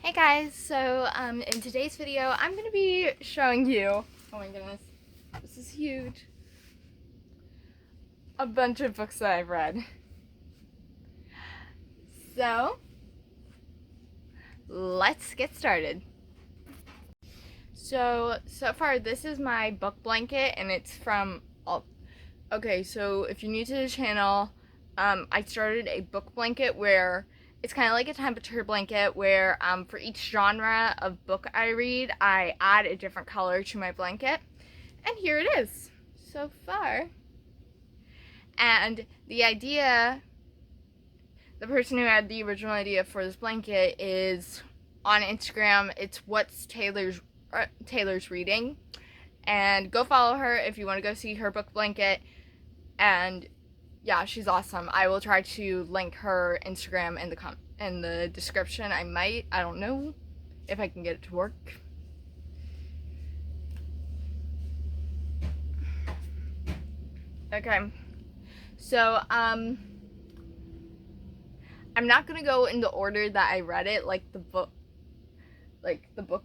Hey guys, so in today's video I'm going to be showing you, oh my goodness, this is huge, a bunch of books that I've read. So, let's get started. So far this is my book blanket and it's from, okay, so if you're new to the channel, I started a book blanket where it's kind of like a temperature blanket where for each genre of book I read, I add a different color to my blanket. And here it is so far. And the person who had the original idea for this blanket is on Instagram. It's What's Taylor's Reading. And go follow her if you want to go see her book blanket. And yeah, she's awesome. I will try to link her Instagram in the description. I don't know if I can get it to work. Okay, so I'm not gonna go in the order that I read it, like the book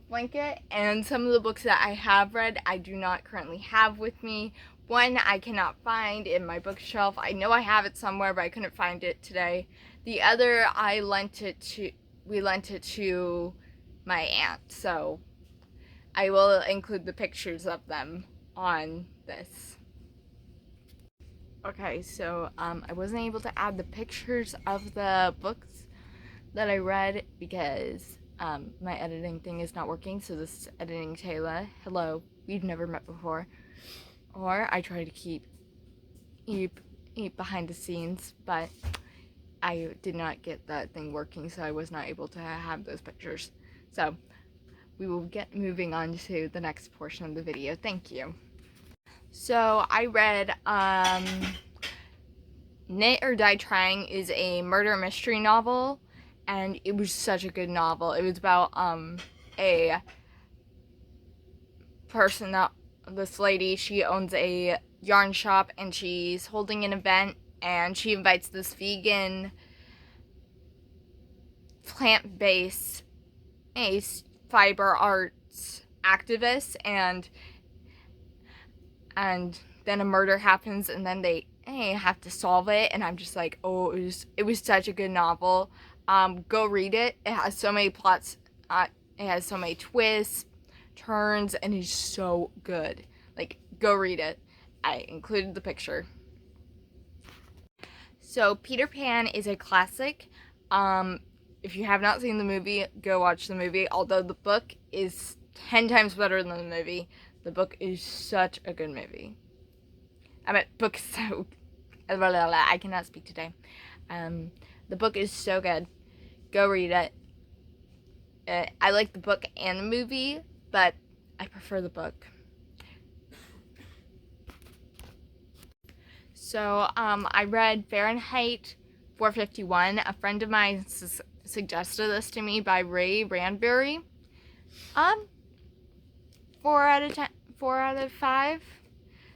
blanket, and some of the books that I have read I do not currently have with me. One I cannot find in my bookshelf. I know I have it somewhere, but I couldn't find it today. The other we lent it to my aunt, so I will include the pictures of them on this. Okay, so I wasn't able to add the pictures of the books that I read because my editing thing is not working. So this is Editing Taylor. Hello, we've never met before. Or I try to keep behind the scenes, but I did not get that thing working, so I was not able to have those pictures. So we will get moving on to the next portion of the video. Thank you. So I read Knit or Die Trying is a murder mystery novel, and it was such a good novel. It was about a person that this lady, she owns a yarn shop and she's holding an event and she invites this vegan plant-based fiber arts activist, and then a murder happens and then they have to solve it, and I'm just like, oh, it was such a good novel. Go read it. It has so many plots, it has so many twists, turns, and it's so good. Like, go read it. I included the picture. So Peter Pan is a classic. If you have not seen the movie, go watch the movie. Although the book is 10 times better than the movie, the book is such a good movie. Book is so... I cannot speak today. The book is so good. Go read it. I like the book and the movie, but I prefer the book. So I read Fahrenheit 451. A friend of mine suggested this to me by Ray Bradbury. 4 out of 5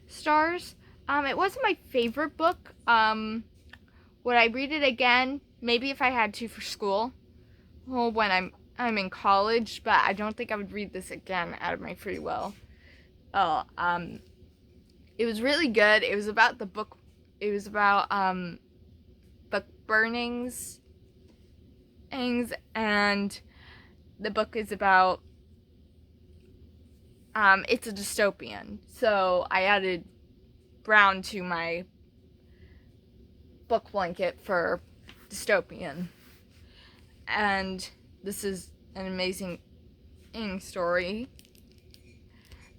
stars. It wasn't my favorite book. Would I read it again? Maybe if I had to for school. Well, when I'm in college, but I don't think I would read this again out of my free will. It was really good. It was about the book. It was about book burnings, and the book is about it's a dystopian. So I added brown to my book blanket for dystopian. And this is an amazing story.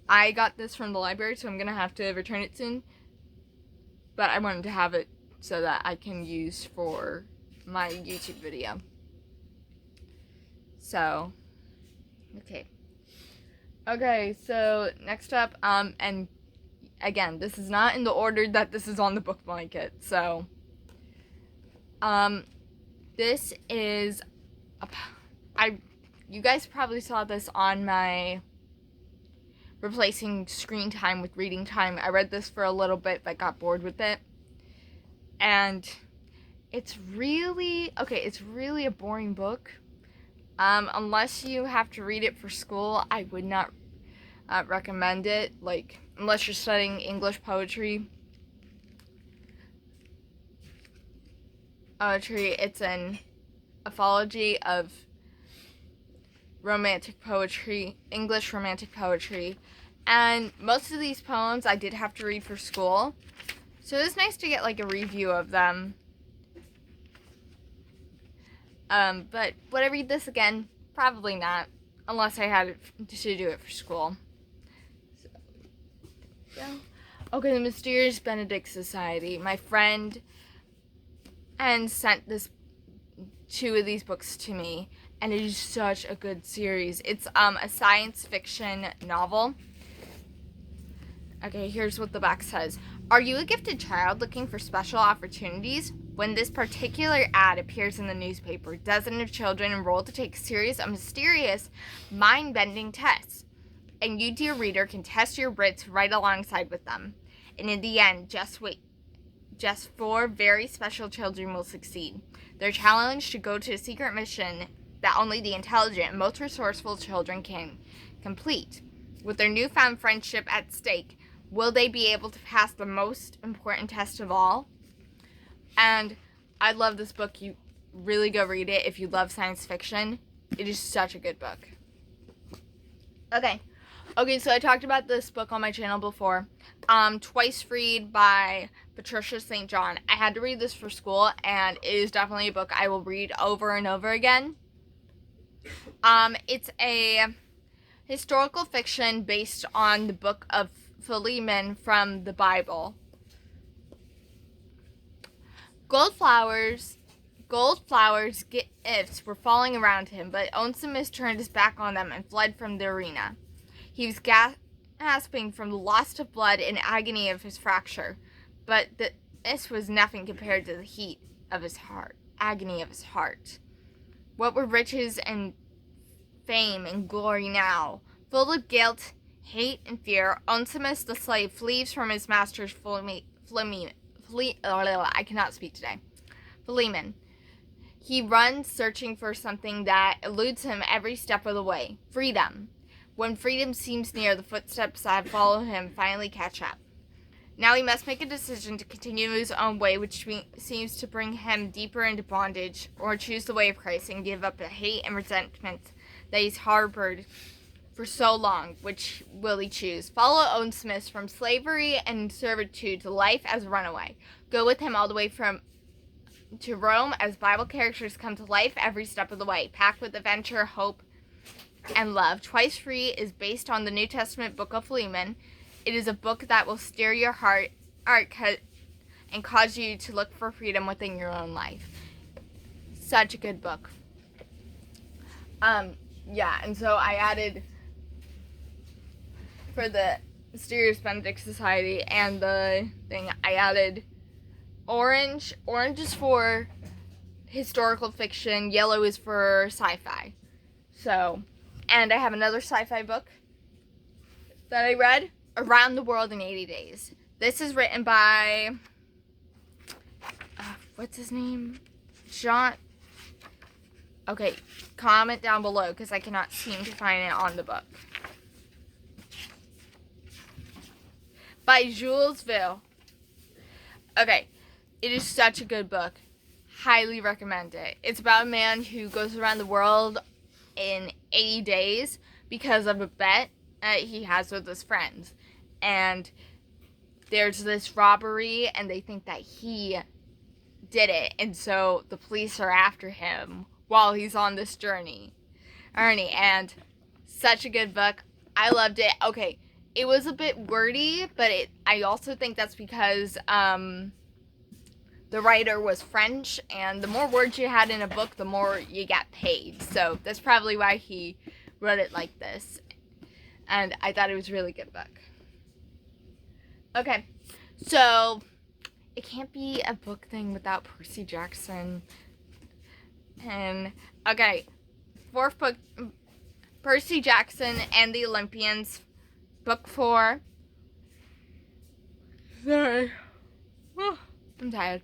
I got this from the library, so I'm gonna have to return it soon. But I wanted to have it so that I can use for my YouTube video. So, okay, so next up, and again, this is not in the order that this is on the book blanket. So, this is you guys probably saw this on my replacing screen time with reading time. I read this for a little bit but got bored with it. And it's really a boring book, Unless you have to read it for school, I would not recommend it. Like, unless you're studying English poetry. It's an anthology of romantic poetry, English romantic poetry. And most of these poems I did have to read for school. So it was nice to get like a review of them. But would I read this again? Probably not, unless I had to do it for school. So, yeah. Okay, The Mysterious Benedict Society. My friend and sent two of these books to me, and it is such a good series. It's a science fiction novel. Okay, here's what the back says. Are you a gifted child looking for special opportunities? When this particular ad appears in the newspaper, dozens of children enroll to take serious and mysterious mind-bending tests. And you, dear reader, can test your wits right alongside with them. And in the end, just 4 very special children will succeed. They're challenged to go to a secret mission that only the intelligent and most resourceful children can complete. With their newfound friendship at stake, will they be able to pass the most important test of all? And I love this book. You really go read it if you love science fiction. It is such a good book. Okay, so I talked about this book on my channel before. Twice Freed by Patricia St. John. I had to read this for school, and it is definitely a book I will read over and over again. It's a historical fiction based on the book of Philemon from the Bible. Goldflowers gifts were falling around him, but Onesimus turned his back on them and fled from the arena. He was gasping from the loss of blood and agony of his fracture, but this was nothing compared to the heat of his heart, agony of his heart. What were riches and fame and glory now? Full of guilt, hate, and fear, Onesimus the slave flees from his master's Philemon. He runs searching for something that eludes him every step of the way. Freedom. When freedom seems near, the footsteps that follow him finally catch up. Now he must make a decision to continue his own way, which seems to bring him deeper into bondage, or choose the way of Christ and give up the hate and resentment that he's harbored for so long. Which will he choose? Follow Onesimus from slavery and servitude to life as a runaway. Go with him all the way to Rome as Bible characters come to life every step of the way, packed with adventure, hope, and love. Twice Free is based on the New Testament book of Philemon. It is a book that will stir your heart and cause you to look for freedom within your own life. Such a good book. And so I added, for the Mysterious Benedict Society and the thing, I added orange. Orange is for historical fiction, yellow is for sci-fi. So, and I have another sci-fi book that I read, Around the World in 80 Days. This is written by, what's his name? John. Okay, comment down below because I cannot seem to find it on the book. By Jules Verne. Okay, it is such a good book. Highly recommend it. It's about a man who goes around the world in 80 days because of a bet he has with his friends. And there's this robbery, and they think that he did it. And so the police are after him while he's on this journey. And such a good book. I loved it. Okay, it was a bit wordy, but I also think that's because the writer was French, and the more words you had in a book, the more you got paid. So that's probably why he wrote it like this. And I thought it was a really good book. Okay, so it can't be a book thing without Percy Jackson. And, okay, 4th book, Percy Jackson and the Olympians, book 4. Sorry. I'm tired.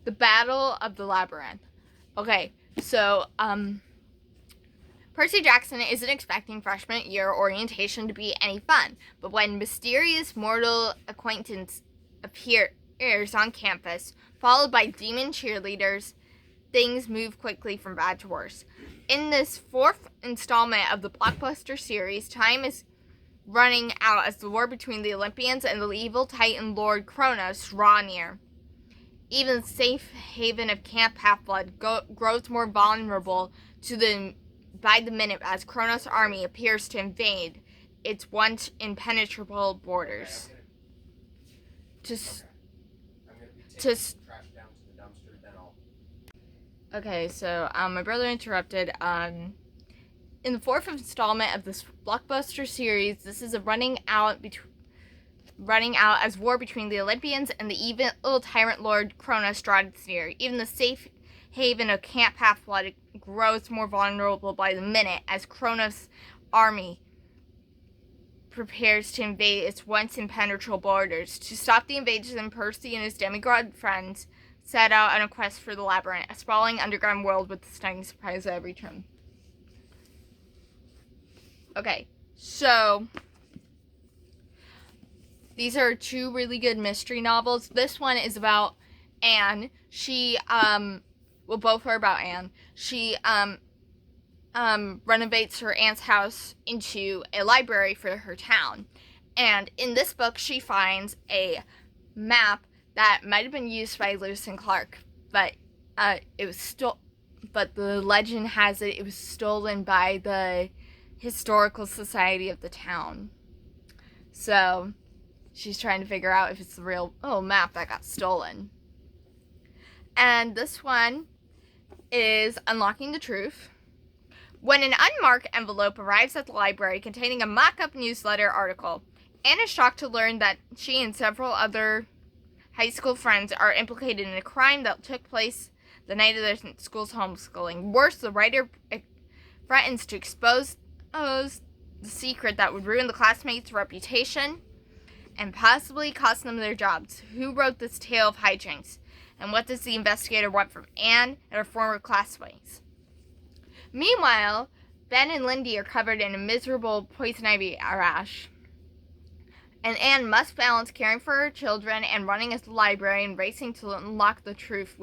The Battle of the Labyrinth. Okay, so, Percy Jackson isn't expecting freshman year orientation to be any fun, but when mysterious mortal acquaintance appears on campus, followed by demon cheerleaders, things move quickly from bad to worse. In this fourth installment of the blockbuster series, time is running out as the war between the Olympians and the evil Titan Lord Kronos draw near. Even the safe haven of Camp Half-Blood grows more vulnerable by the minute as Kronos' army appears to invade its once impenetrable borders. Okay, so my brother interrupted. In the fourth installment of this blockbuster series, this is a running out as war between the Olympians and the evil tyrant Lord Kronos draws near. Even the safe haven of Camp Half-Blood grows more vulnerable by the minute as Kronos' army prepares to invade its once impenetrable borders. To stop the invasion, Percy and his demigod friends set out on a quest for the Labyrinth, a sprawling underground world with a stunning surprise at every turn. Okay, so these are two really good mystery novels. This one is about Anne. Both are about Anne. She renovates her aunt's house into a library for her town. And in this book, she finds a map that might have been used by Lewis and Clark, but it was but the legend has it was stolen by the Historical Society of the town. So she's trying to figure out if it's the real map that got stolen. And this one is Unlocking the Truth. When an unmarked envelope arrives at the library containing a mock-up newsletter article, Anne is shocked to learn that she and several other high school friends are implicated in a crime that took place the night of their school's homeschooling. Worse, the writer threatens to expose the secret that would ruin the classmates' reputation and possibly cost them their jobs. Who wrote this tale of hijinks? And what does the investigator want from Anne and her former classmates? Meanwhile, Ben and Lindy are covered in a miserable poison ivy rash. And Anne must balance caring for her children and running a library and racing to unlock the truth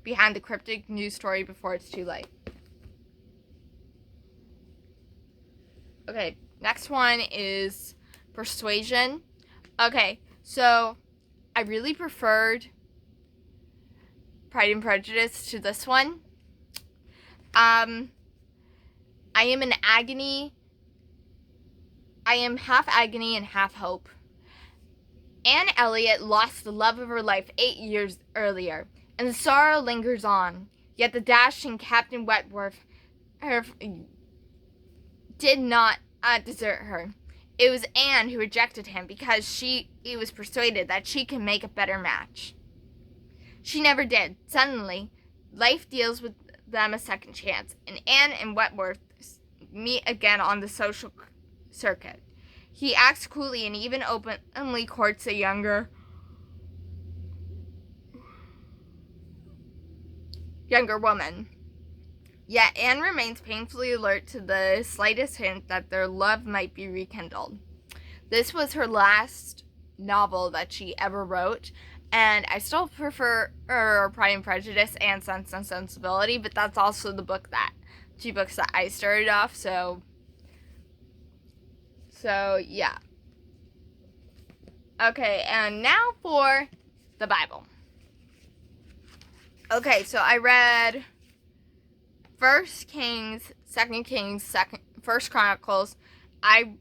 behind the cryptic news story before it's too late. Okay, next one is Persuasion. Okay, so I really preferred Pride and Prejudice to this one. I am in agony. I am half agony and half hope. Anne Elliot lost the love of her life 8 years earlier, and the sorrow lingers on. Yet the dashing Captain Wentworth did not desert her. It was Anne who rejected him because he was persuaded that she could make a better match. She never did. Suddenly, life deals with them a second chance, and Anne and Wentworth meet again on the social circuit. He acts coolly and even openly courts a younger woman. Yet Anne remains painfully alert to the slightest hint that their love might be rekindled. This was her last novel that she ever wrote, and I still prefer Pride and Prejudice and Sense and Sensibility, but that's also the two books that I started off, so yeah. Okay, and now for the Bible. Okay, so I read 1 Kings, 2 Kings, 1 Chronicles. I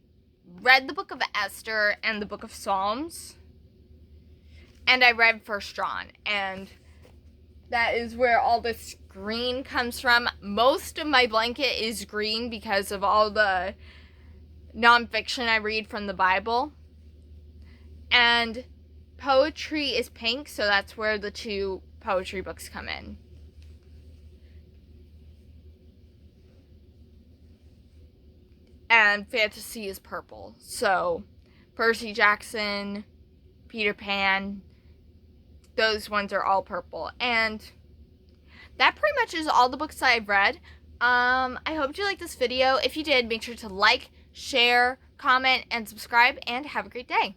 read the book of Esther and the book of Psalms. And I read 1 John. And that is where all this green comes from. Most of my blanket is green because of all the nonfiction I read from the Bible. And poetry is pink, so that's where the two poetry books come in. And fantasy is purple. So Percy Jackson, Peter Pan, those ones are all purple. And that pretty much is all the books that I've read. I hope you liked this video. If you did, make sure to like, share, comment, and subscribe, and have a great day.